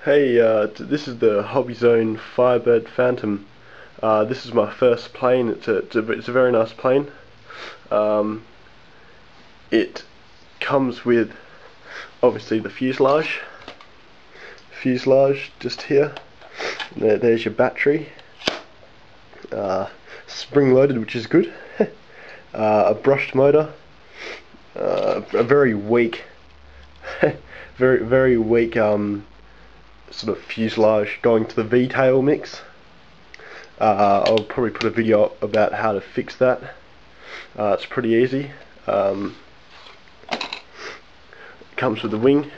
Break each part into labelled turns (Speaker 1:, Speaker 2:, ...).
Speaker 1: Hey, this is the Hobbyzone Firebird Phantom. This is my first plane. It's a very nice plane. It comes with obviously the fuselage just here. There's your battery. Spring loaded, which is good. A brushed motor. A very weak, very weak sort of fuselage going to the V-tail mix. I'll probably put a video up about how to fix that. It's pretty easy. It comes with the wing.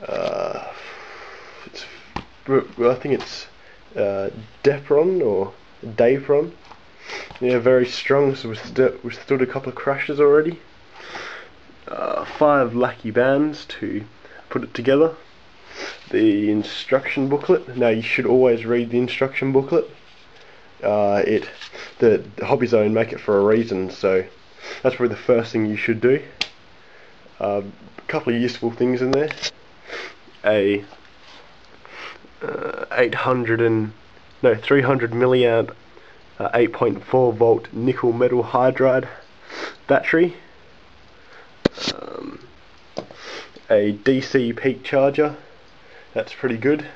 Speaker 1: I think it's Depron or Dapron. Yeah, very strong. So we've stood a couple of crashes already. 5 lucky bands to put it together. The instruction booklet. Now you should always read the instruction booklet. The Hobbyzone make it for a reason, so that's probably the first thing you should do. A couple of useful things in there. A 300 milliamp 8.4 volt nickel metal hydride battery. A DC peak charger. That's pretty good,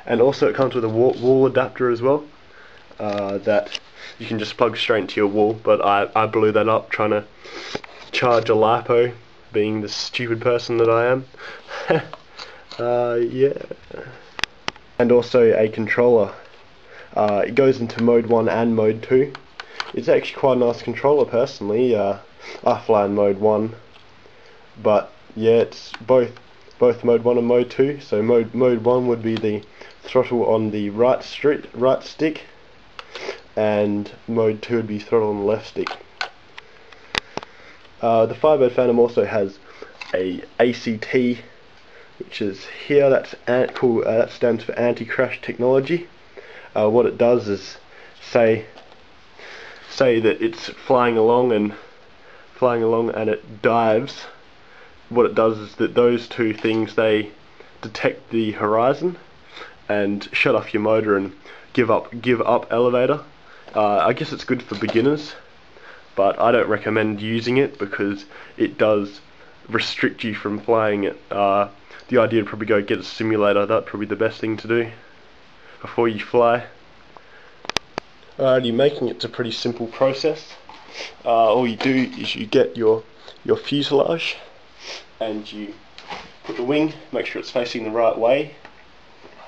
Speaker 1: and also it comes with a wall adapter as well, that you can just plug straight into your wall, but I blew that up trying to charge a LiPo, being the stupid person that I am. Yeah. And also a controller. It goes into mode 1 and mode 2. It's actually quite a nice controller personally. I fly in mode 1, but yeah, it's both mode 1 and mode 2. So mode 1 would be the throttle on the right stick, and mode 2 would be throttle on the left stick. The Firebird Phantom also has a ACT, which is here. That stands for anti-crash technology. What it does is say that it's flying along and it dives. What it does is that those two things, they detect the horizon and shut off your motor and give up elevator. I guess it's good for beginners, but I don't recommend using it because it does restrict you from flying it. The idea would probably go get a simulator. That'd probably be the best thing to do before you fly. Alrighty, making it's a pretty simple process. All you do is you get your fuselage, and you put the wing, make sure it's facing the right way,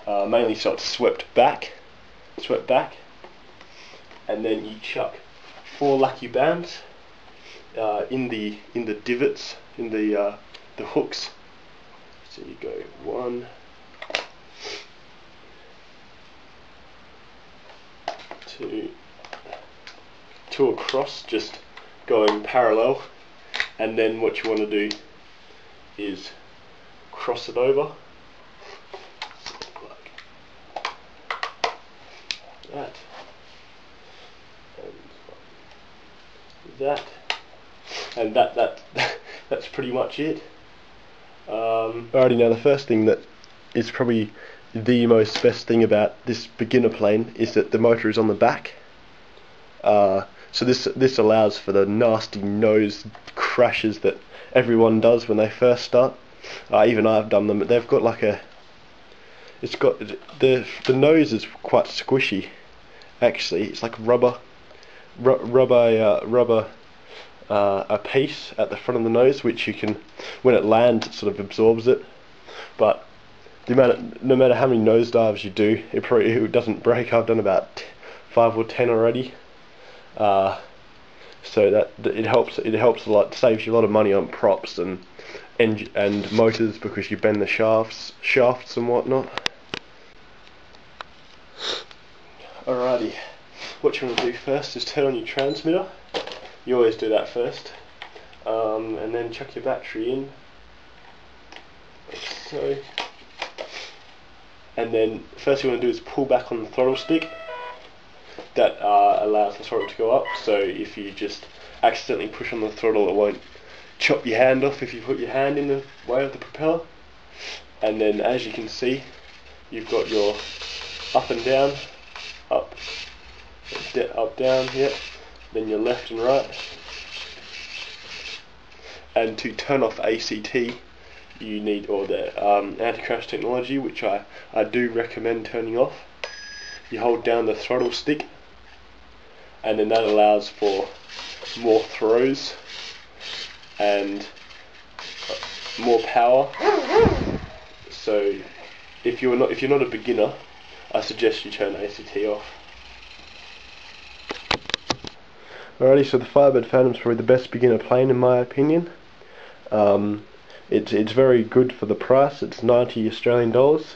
Speaker 1: mainly so it's swept back, and then you chuck 4 lucky bands in the divots, in the hooks. So you go 1, 2 across, just going parallel, and then what you want to do is cross it over like that, and that's pretty much it. Alrighty, now the first thing that is probably the most best thing about this beginner plane is that the motor is on the back. So this allows for the nasty nose crashes that everyone does when they first start. Even I've done them. They've got like the nose is quite squishy. Actually, it's like rubber a piece at the front of the nose, which you can, when it lands, it sort of absorbs it. But no matter how many nose dives you do, it doesn't break. I've done about 5 or 10 already. So that it helps a lot. It saves you a lot of money on props and motors because you bend the shafts and whatnot. Alrighty, what you want to do first is turn on your transmitter. You always do that first, and then chuck your battery in, like so. And then first you want to do is pull back on the throttle stick. That allows the throttle to go up, so if you just accidentally push on the throttle, it won't chop your hand off if you put your hand in the way of the propeller. and then as you can see, you've got your up and down, up, up, down, yeah, then your left and right. And to turn off ACT, you need, or the anti-crash technology, which I do recommend turning off. You hold down the throttle stick, and then that allows for more throws and more power. So if you're not a beginner, I suggest you turn ACT off. Alrighty, so the Firebird Phantom is probably the best beginner plane in my opinion. It's very good for the price. It's 90 Australian dollars.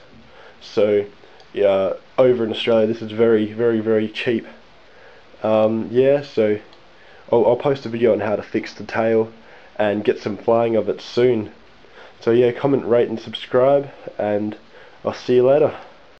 Speaker 1: So yeah, over in Australia this is very cheap. Yeah, so I'll post a video on how to fix the tail and get some flying of it soon. So yeah, comment, rate and subscribe, and I'll see you later.